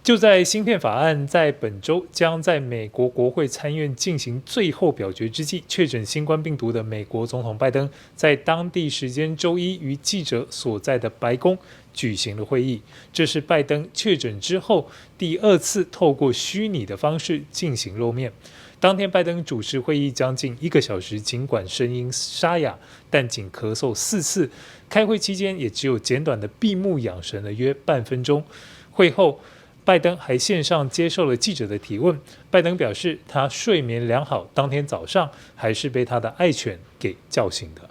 就在芯片法案在本周将在美国国会参院进行最后表决之际，确诊新冠病毒的美国总统拜登在当地时间周一与记者所在的白宫举行了会议。这是拜登确诊之后第二次透过虚拟的方式进行露面。当天，拜登主持会议将近1个小时，尽管声音沙哑，但仅咳嗽4次。开会期间也只有简短的闭目养神了约半分钟。会后，拜登还线上接受了记者的提问。拜登表示，他睡眠良好，当天早上还是被他的爱犬给叫醒的。